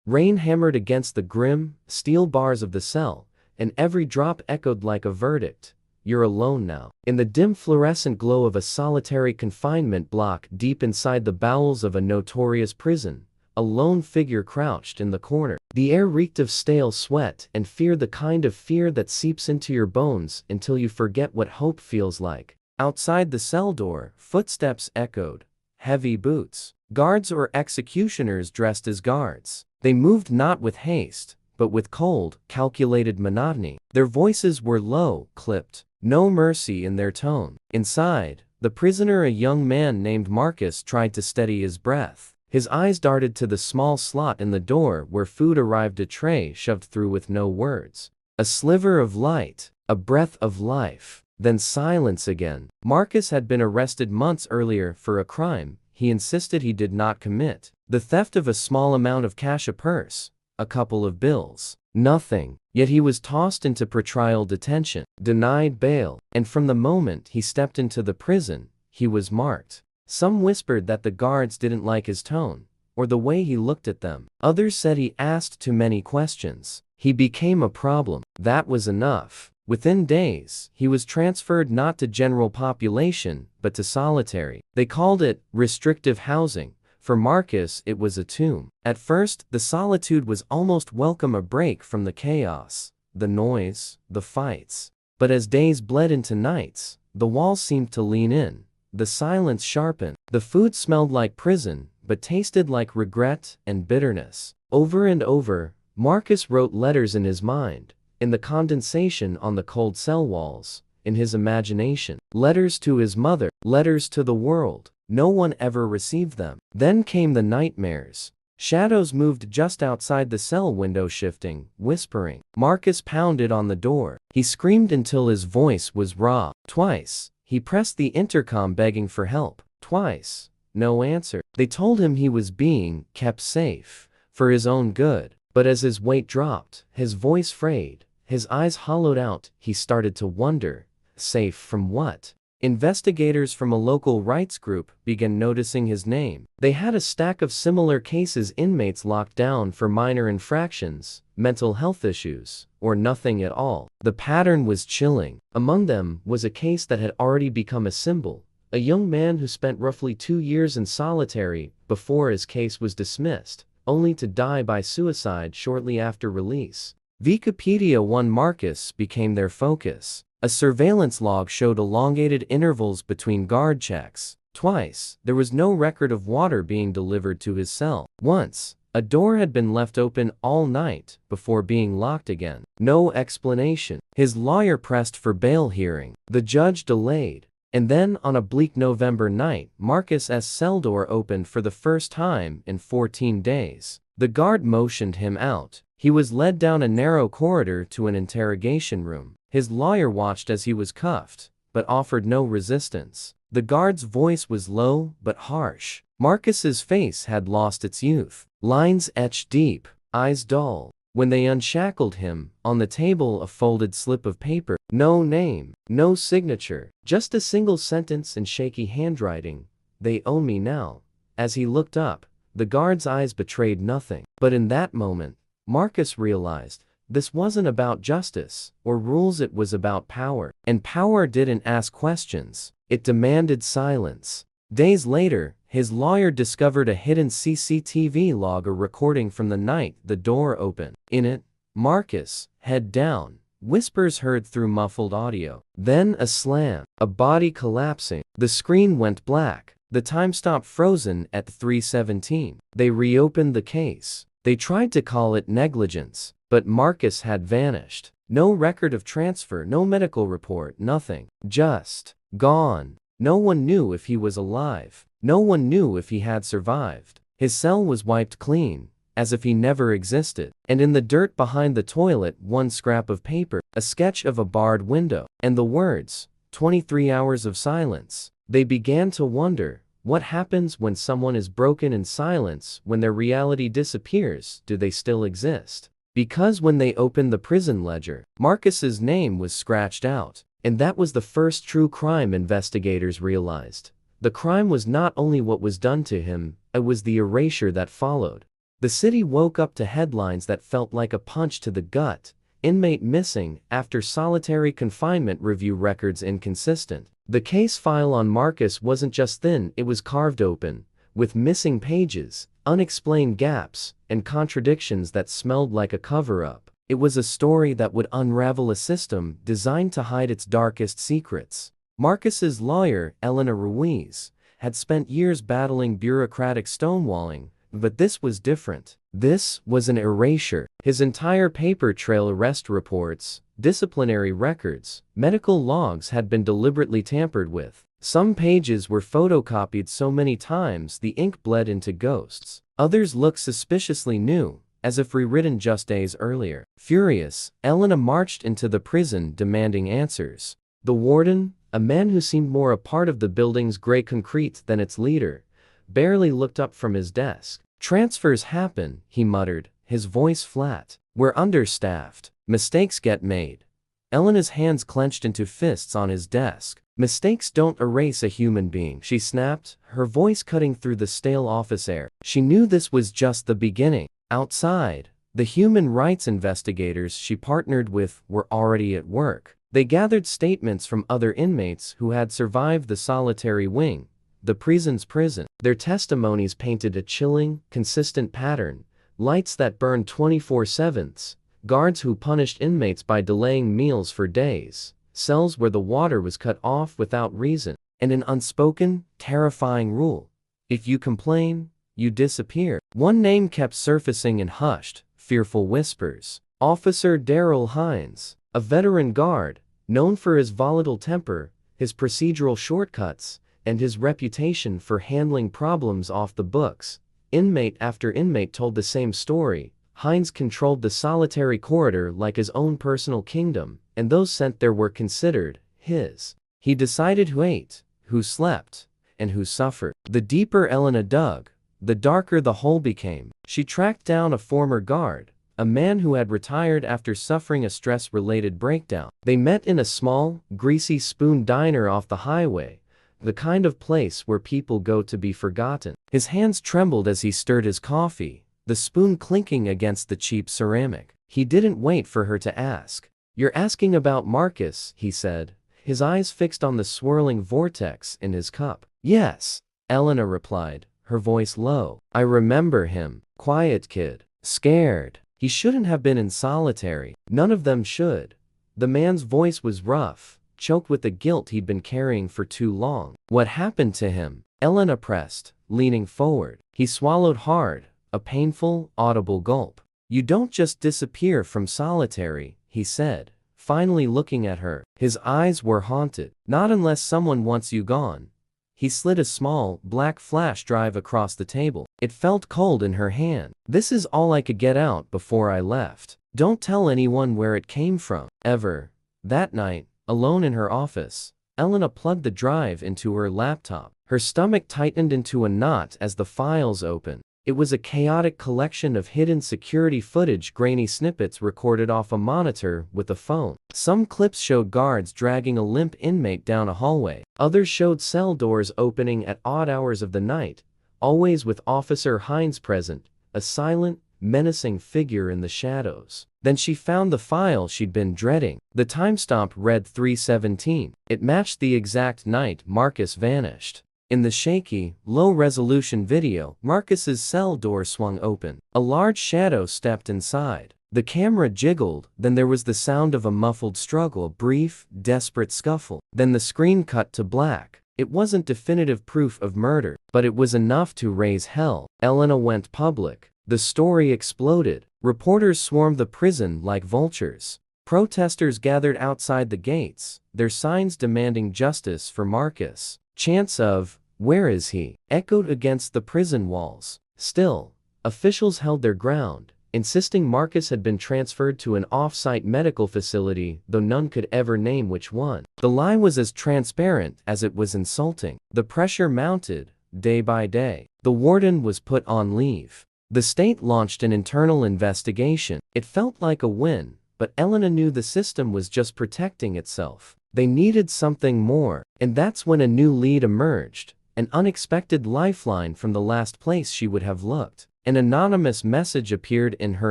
Rain hammered against the grim, steel bars of the cell, and every drop echoed like a verdict. You're alone now. In the dim fluorescent glow of a solitary confinement block deep inside the bowels of a notorious prison, a lone figure crouched in the corner. The air reeked of stale sweat and fear, the kind of fear that seeps into your bones until you forget what hope feels like. Outside the cell door, footsteps echoed. Heavy boots. Guards or executioners dressed as guards. They moved not with haste, but with cold, calculated monotony. Their voices were low, clipped, no mercy in their tone. Inside the prisoner, a young man named Marcus tried to steady his breath. His eyes darted to the small slot in the door where food arrived, a tray shoved through with no words. A sliver of light, a breath of life, then silence again. Marcus had been arrested months earlier for a crime he insisted he did not commit. The theft of a small amount of cash, a purse, a couple of bills. Nothing. Yet he was tossed into pretrial detention, denied bail, and from the moment he stepped into the prison, he was marked. Some whispered that the guards didn't like his tone, or the way he looked at them. Others said he asked too many questions. He became a problem. That was enough. Within days, he was transferred not to general population, but to solitary. They called it restrictive housing. For Marcus, it was a tomb. At first, the solitude was almost welcome, a break from the chaos, the noise, the fights. But as days bled into nights, the walls seemed to lean in. The silence sharpened. The food smelled like prison, but tasted like regret and bitterness. Over and over, Marcus wrote letters in his mind, in the condensation on the cold cell walls, in his imagination. Letters to his mother, letters to the world. No one ever received them. Then came the nightmares. Shadows moved just outside the cell window, shifting, whispering. Marcus pounded on the door. He screamed until his voice was raw. Twice, he pressed the intercom begging for help. Twice, no answer. They told him he was being kept safe, for his own good. But as his weight dropped, his voice frayed, his eyes hollowed out, he started to wonder, safe from what? Investigators from a local rights group began noticing his name. They had a stack of similar cases, inmates locked down for minor infractions, mental health issues, or nothing at all. The pattern was chilling. Among them was a case that had already become a symbol, a young man who spent roughly 2 years in solitary before his case was dismissed, only to die by suicide shortly after release. Wikipedia. One Marcus became their focus. A surveillance log showed elongated intervals between guard checks. Twice, there was no record of water being delivered to his cell. Once, a door had been left open all night before being locked again. No explanation. His lawyer pressed for bail hearing. The judge delayed. And then, on a bleak November night, Marcus's cell door opened for the first time in 14 days. The guard motioned him out. He was led down a narrow corridor to an interrogation room. His lawyer watched as he was cuffed, but offered no resistance. The guard's voice was low but harsh. Marcus's face had lost its youth. Lines etched deep, eyes dull. When they unshackled him, on the table a folded slip of paper. No name, no signature, just a single sentence in shaky handwriting. They own me now. As he looked up, the guard's eyes betrayed nothing. But in that moment, Marcus realized, this wasn't about justice or rules, it was about power. And power didn't ask questions, it demanded silence. Days later, his lawyer discovered a hidden CCTV log, a recording from the night the door opened. In it, Marcus, head down, whispers heard through muffled audio. Then a slam, a body collapsing. The screen went black. The time stopped, frozen at 3:17. They reopened the case. They tried to call it negligence, but Marcus had vanished. No record of transfer, no medical report, nothing. Just gone. No one knew if he was alive. No one knew if he had survived. His cell was wiped clean, as if he never existed. And in the dirt behind the toilet, one scrap of paper, a sketch of a barred window, and the words, 23 hours of silence. They began to wonder, what happens when someone is broken in silence, when their reality disappears? Do they still exist? Because when they opened the prison ledger, Marcus's name was scratched out. And that was the first true crime investigators realized. The crime was not only what was done to him, it was the erasure that followed. The city woke up to headlines that felt like a punch to the gut. Inmate missing after solitary confinement, review records inconsistent. The case file on Marcus wasn't just thin, it was carved open, with missing pages, unexplained gaps, and contradictions that smelled like a cover-up. It was a story that would unravel a system designed to hide its darkest secrets. Marcus's lawyer, Elena Ruiz, had spent years battling bureaucratic stonewalling, but this was different. This was an erasure. His entire paper trail, arrest reports, disciplinary records, medical logs had been deliberately tampered with. Some pages were photocopied so many times the ink bled into ghosts. Others looked suspiciously new, as if rewritten just days earlier. Furious, Elena marched into the prison demanding answers. The warden, a man who seemed more a part of the building's gray concrete than its leader, barely looked up from his desk. "Transfers happen," he muttered, his voice flat. "We're understaffed. Mistakes get made." Elena's hands clenched into fists on his desk. "Mistakes don't erase a human being," she snapped, her voice cutting through the stale office air. She knew this was just the beginning. Outside, the human rights investigators she partnered with were already at work. They gathered statements from other inmates who had survived the solitary wing, the prison's prison. Their testimonies painted a chilling, consistent pattern: lights that burned 24/7, guards who punished inmates by delaying meals for days, cells where the water was cut off without reason, and an unspoken, terrifying rule: if you complain, you disappear. One name kept surfacing in hushed, fearful whispers: Officer Daryl Hines, a veteran guard, known for his volatile temper, his procedural shortcuts, and his reputation for handling problems off the books. Inmate after inmate told the same story. Hines controlled the solitary corridor like his own personal kingdom, and those sent there were considered his. He decided who ate, who slept, and who suffered. The deeper Elena dug, the darker the hole became. She tracked down a former guard, a man who had retired after suffering a stress-related breakdown. They met in a small, greasy spoon diner off the highway, the kind of place where people go to be forgotten. His hands trembled as he stirred his coffee, the spoon clinking against the cheap ceramic. He didn't wait for her to ask. "You're asking about Marcus," he said, his eyes fixed on the swirling vortex in his cup. "Yes," Elena replied, her voice low. "I remember him. Quiet kid. Scared. He shouldn't have been in solitary. None of them should." The man's voice was rough, choked with the guilt he'd been carrying for too long. "What happened to him?" Elena pressed, leaning forward. He swallowed hard, a painful, audible gulp. "You don't just disappear from solitary," he said, finally looking at her. His eyes were haunted. "Not unless someone wants you gone." He slid a small, black flash drive across the table. It felt cold in her hand. "This is all I could get out before I left. Don't tell anyone where it came from, ever." That night, alone in her office, Elena plugged the drive into her laptop. Her stomach tightened into a knot as the files opened. It was a chaotic collection of hidden security footage, grainy snippets recorded off a monitor with a phone. Some clips showed guards dragging a limp inmate down a hallway. Others showed cell doors opening at odd hours of the night, always with Officer Hines present, a silent, menacing figure in the shadows. Then she found the file she'd been dreading. The timestamp read 3:17. It matched the exact night Marcus vanished. In the shaky, low-resolution video, Marcus's cell door swung open. A large shadow stepped inside. The camera jiggled, then there was the sound of a muffled struggle, a brief, desperate scuffle. Then the screen cut to black. It wasn't definitive proof of murder, but it was enough to raise hell. Elena went public. The story exploded. Reporters swarmed the prison like vultures. Protesters gathered outside the gates, their signs demanding justice for Marcus. Chants of, "Where is he?" echoed against the prison walls. Still, officials held their ground, insisting Marcus had been transferred to an off-site medical facility, though none could ever name which one. The lie was as transparent as it was insulting. The pressure mounted, day by day. The warden was put on leave. The state launched an internal investigation. It felt like a win, but Elena knew the system was just protecting itself. They needed something more, and that's when a new lead emerged, an unexpected lifeline from the last place she would have looked. An anonymous message appeared in her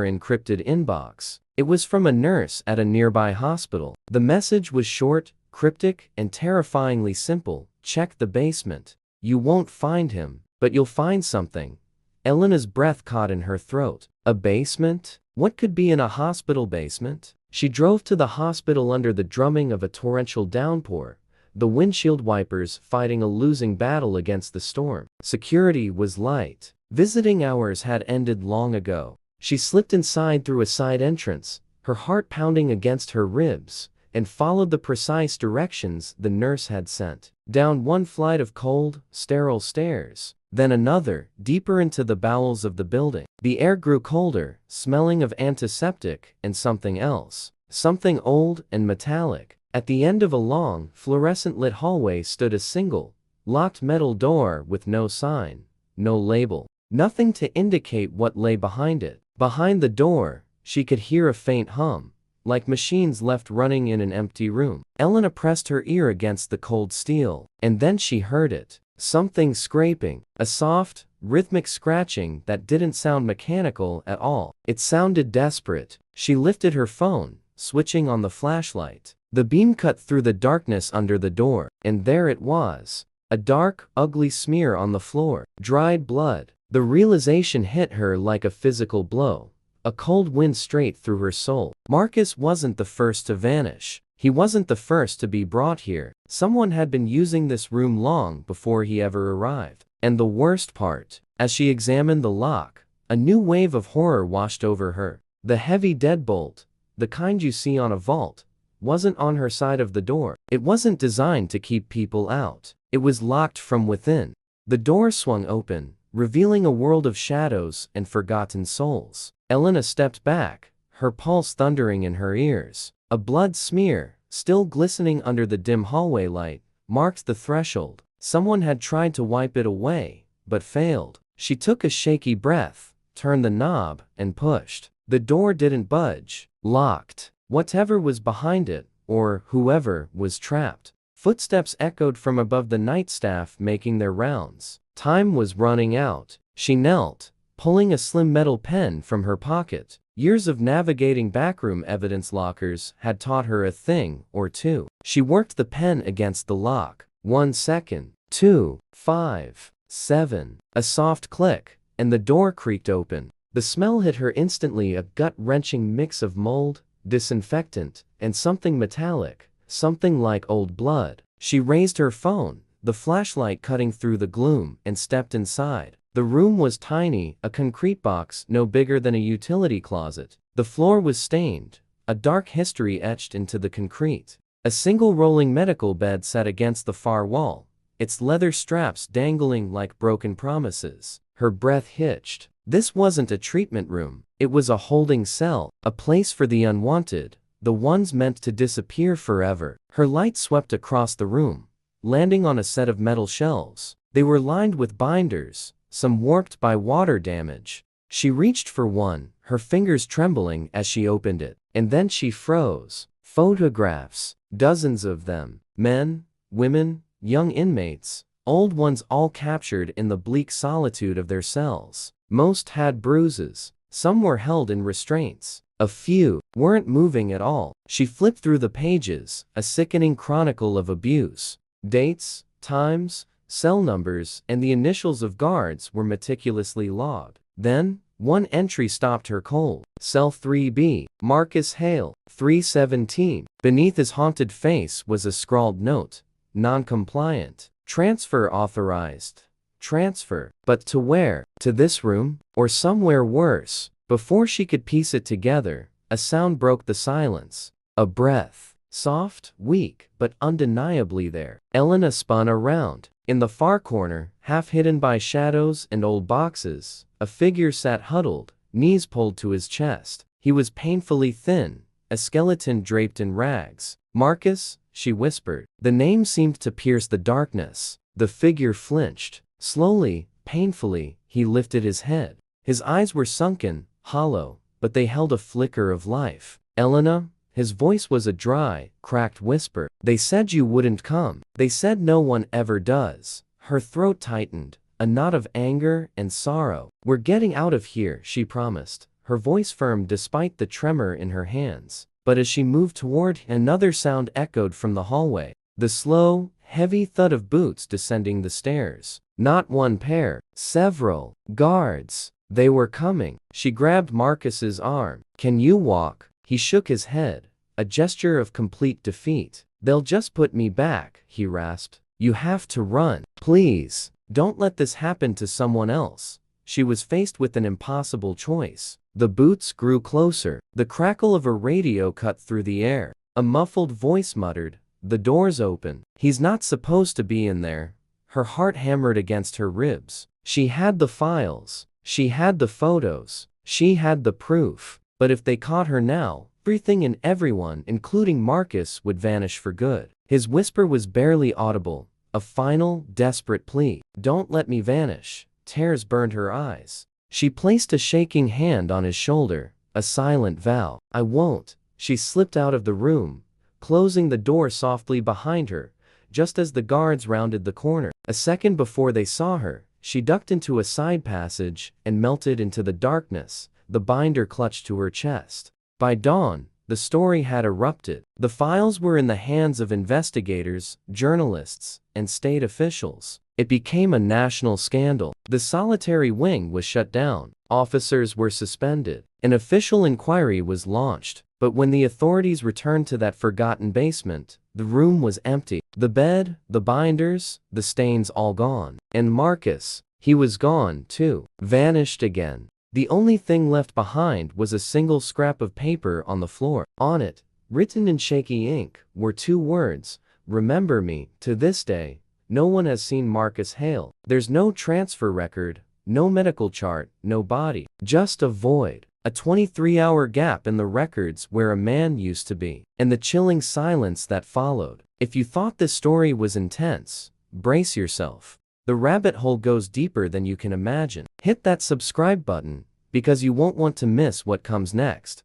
encrypted inbox. It was from a nurse at a nearby hospital. The message was short, cryptic, and terrifyingly simple. Check the basement. You won't find him, but you'll find something. Elena's breath caught in her throat. A basement? What could be in a hospital basement? She drove to the hospital under the drumming of a torrential downpour, the windshield wipers fighting a losing battle against the storm. Security was light. Visiting hours had ended long ago. She slipped inside through a side entrance, her heart pounding against her ribs, and followed the precise directions the nurse had sent. Down one flight of cold, sterile stairs, then another, deeper into the bowels of the building. The air grew colder, smelling of antiseptic and something else. Something old and metallic. At the end of a long, fluorescent-lit hallway stood a single, locked metal door with no sign, no label. Nothing to indicate what lay behind it. Behind the door, she could hear a faint hum, like machines left running in an empty room. Elena pressed her ear against the cold steel, and then she heard it. Something scraping, a soft, rhythmic scratching that didn't sound mechanical at all. It sounded desperate. She lifted her phone, switching on the flashlight. The beam cut through the darkness under the door, and there it was. A dark, ugly smear on the floor. Dried blood. The realization hit her like a physical blow, a cold wind straight through her soul. Marcus wasn't the first to vanish. He wasn't the first to be brought here. Someone had been using this room long before he ever arrived. And the worst part, as she examined the lock, a new wave of horror washed over her. The heavy deadbolt, the kind you see on a vault, wasn't on her side of the door. It wasn't designed to keep people out. It was locked from within. The door swung open, revealing a world of shadows and forgotten souls. Elena stepped back, her pulse thundering in her ears. A blood smear, still glistening under the dim hallway light, marked the threshold. Someone had tried to wipe it away, but failed. She took a shaky breath, turned the knob, and pushed. The door didn't budge. Locked. Whatever was behind it, or whoever was trapped. Footsteps echoed from above the nightstaff making their rounds. Time was running out. She knelt, pulling a slim metal pen from her pocket. Years of navigating backroom evidence lockers had taught her a thing or two. She worked the pen against the lock. 1 second. 2, 5, 7. A soft click, and the door creaked open. The smell hit her instantly, a gut-wrenching mix of mold, disinfectant, and something metallic, something like old blood. She raised her phone, the flashlight cutting through the gloom, and stepped inside. The room was tiny, a concrete box no bigger than a utility closet. The floor was stained, a dark history etched into the concrete. A single rolling medical bed sat against the far wall, its leather straps dangling like broken promises. Her breath hitched. This wasn't a treatment room. It was a holding cell, a place for the unwanted, the ones meant to disappear forever. Her light swept across the room, landing on a set of metal shelves. They were lined with binders, some warped by water damage. She reached for one, her fingers trembling as she opened it. And then she froze. Photographs, dozens of them. Men, women, young inmates, old ones, all captured in the bleak solitude of their cells. Most had bruises. Some were held in restraints. A few weren't moving at all. She flipped through the pages, a sickening chronicle of abuse. Dates, times, cell numbers, and the initials of guards were meticulously logged. Then, one entry stopped her cold. Cell 3B, Marcus Hale, 317. Beneath his haunted face was a scrawled note. Non-compliant. Transfer authorized. Transfer. But to where? To this room? Or somewhere worse? Before she could piece it together, a sound broke the silence. A breath. Soft, weak, but undeniably there. Elena spun around. In the far corner, half hidden by shadows and old boxes, a figure sat huddled, knees pulled to his chest. He was painfully thin, a skeleton draped in rags. Marcus, she whispered. The name seemed to pierce the darkness. The figure flinched. Slowly, painfully, he lifted his head. His eyes were sunken, hollow, but they held a flicker of life. Elena? His voice was a dry, cracked whisper. They said you wouldn't come. They said no one ever does. Her throat tightened, a knot of anger and sorrow. "We're getting out of here," she promised, her voice firm despite the tremor in her hands. But as she moved toward, another sound echoed from the hallway. The slow, heavy thud of boots descending the stairs. Not one pair, several. Guards. They were coming. She grabbed Marcus's arm. "Can you walk?" He shook his head, a gesture of complete defeat. "They'll just put me back," he rasped. "You have to run. Please, don't let this happen to someone else." She was faced with an impossible choice. The boots grew closer. The crackle of a radio cut through the air. A muffled voice muttered, "The door's open." "He's not supposed to be in there." Her heart hammered against her ribs. She had the files. She had the photos. She had the proof. But if they caught her now, everything and everyone, including Marcus, would vanish for good. His whisper was barely audible, a final, desperate plea. "Don't let me vanish." Tears burned her eyes. She placed a shaking hand on his shoulder, a silent vow. "I won't." She slipped out of the room, closing the door softly behind her, just as the guards rounded the corner. A second before they saw her, she ducked into a side passage and melted into the darkness, the binder clutched to her chest. By dawn, the story had erupted. The files were in the hands of investigators, journalists, and state officials. It became a national scandal. The solitary wing was shut down. Officers were suspended. An official inquiry was launched. But when the authorities returned to that forgotten basement, the room was empty. The bed, the binders, the stains all gone. And Marcus, he was gone too. Vanished again. The only thing left behind was a single scrap of paper on the floor. On it, written in shaky ink, were two words, "Remember me." To this day, no one has seen Marcus Hale. There's no transfer record, no medical chart, no body. Just a void. A 23-hour gap in the records where a man used to be. And the chilling silence that followed. If you thought this story was intense, brace yourself. The rabbit hole goes deeper than you can imagine. Hit that subscribe button, because you won't want to miss what comes next.